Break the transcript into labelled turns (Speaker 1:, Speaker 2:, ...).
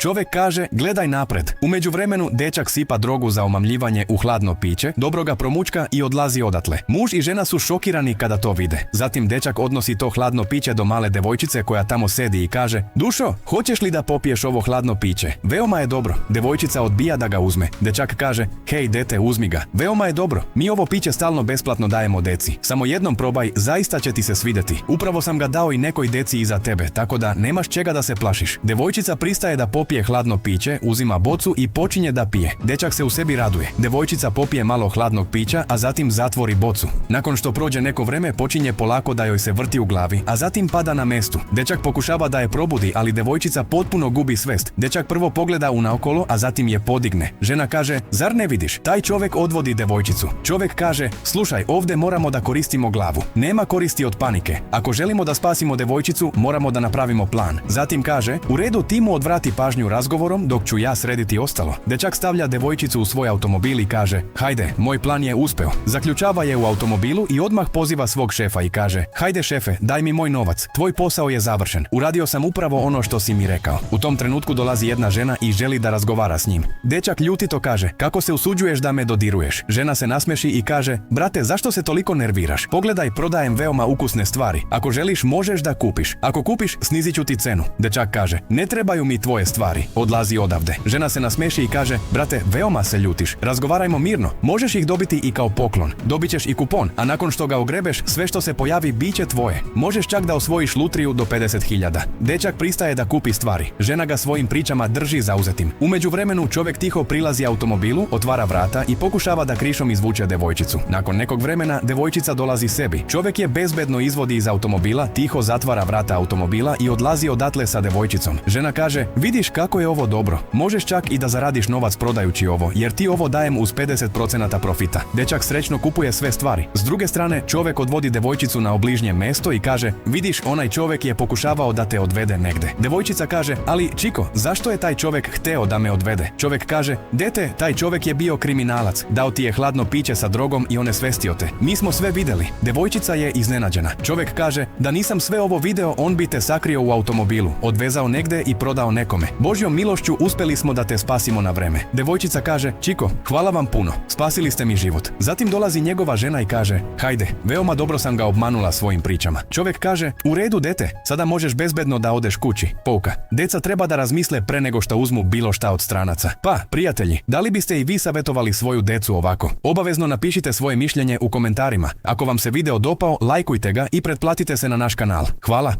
Speaker 1: Čovjek kaže, gledaj napred. U međuvremenu dečak sipa drogu za omamljivanje u hladno piće, dobro ga promučka i odlazi odatle. Muž i žena su šokirani kada to vide. Zatim dečak odnosi to hladno piće do male devojčice koja tamo sedi i kaže, dušo, hoćeš li da popiješ ovo hladno piće? Veoma je dobro. Devojčica odbija da ga uzme. Dečak kaže, hej dete, uzmi ga. Veoma je dobro. Mi ovo piće stalno besplatno dajemo deci. Samo jednom probaj, zaista će ti se svidjeti. Upravo sam ga dao i nekoj deci iza tebe, tako da nemaš čega da se plašiš. Devojčica pristaje da popije hladno piće, uzima bocu i počinje da pije. Dečak se u sebi raduje. Devojčica popije malo hladnog pića, a zatim zatvori bocu. Nakon što prođe neko vreme, počinje polako da joj se vrti u glavi, a zatim pada na mestu. Dečak pokušava da je probudi, ali devojčica potpuno gubi svest. Dečak prvo pogleda unaokolo, a zatim je podigne. Žena kaže, zar ne vidiš? Taj čovjek odvodi devojčicu. Čovjek kaže, slušaj, ovdje moramo da koristimo glavu. Nema koristi od panike. Ako želimo da spasimo devojčicu, moramo da napravimo plan. Zatim kaže, u redu, ti mu odvrati pažnju razgovorom dok ću ja srediti ostalo. Dečak stavlja devojčicu u svoj automobil i kaže, hajde, moj plan je uspeo. Zaključava je u automobilu i odmah poziva svog šefa i kaže, hajde šefe, daj mi moj novac. Tvoj posao je završen. Uradio sam upravo ono što si mi rekao. U tom trenutku dolazi jedna žena i želi da razgovara s njim. Dečak ljutito kaže, kako se usuđuješ da me dodiruješ? Žena se nasmeši i kaže, brate, zašto se toliko nerviraš? Pogledaj, prodajem veoma ukusne stvari. Ako želiš, možeš da kupiš. Ako kupiš, snizit ću ti cenu. Dečak kaže, ne trebaju mi tvoje stvari. Odlazi odavde. Žena se nasmeši i kaže, brate, veoma se ljutiš. Razgovarajmo mirno. Možeš ih dobiti i kao poklon. Dobit ćeš i kupon, a nakon što ga ogrebeš, sve što se pojavi bit će tvoje. Možeš čak da osvojiš lutriju do 50.000. Dečak pristaje da kupi stvari. Žena ga svojim pričama drži zauzetim. U međuvremenu čovjek tiho prilazi automobilu, otvara vrata i pokušava da krišom izvuče devojčicu. Nakon nekog vremena devojčica dolazi sebi. Čovjek je bezbedno izvodi iz automobila, tiho zatvara vrata automobila i odlazi odatle sa devojčicom. Žena kaže, vidiš kako je ovo dobro. Možeš čak i da zaradiš novac prodajući ovo, jer ti ovo dajem uz 50% profita. Dečak srećno kupuje sve stvari. S druge strane, čovjek odvodi devojčicu na obližnje mesto i kaže, vidiš, onaj čovjek je pokušavao da te odvede negde. Devojčica kaže, ali čiko, zašto je taj čovjek hteo da me odvede? Čovjek kaže, dete, taj čovjek je bio kriminalac. Dao ti je hladno piće sa drogom i onesvestio te. Mi smo sve videli. Devojčica je iznenađena. Čovjek kaže, da nisam sve ovo video, on bi te sakrio u automobilu, odvezao negde i prodao nekome. Božjom milošću uspeli smo da te spasimo na vreme. Devojčica kaže, čiko, hvala vam puno. Spasili ste mi život. Zatim dolazi njegova žena i kaže, hajde, veoma dobro sam ga obmanula svojim pričama. Čovjek kaže, u redu dete, sada možeš bezbedno da odeš kući. Pouka. Deca treba da razmisle pre nego što uzmu bilo šta od stranaca. Pa, prijatelji, da li biste i vi savjetovali svoju decu ovako? Obavezno napišite svoje mišljenje u komentarima. Ako vam se video dopao, lajkujte ga i pretplatite se na naš kanal. Hvala.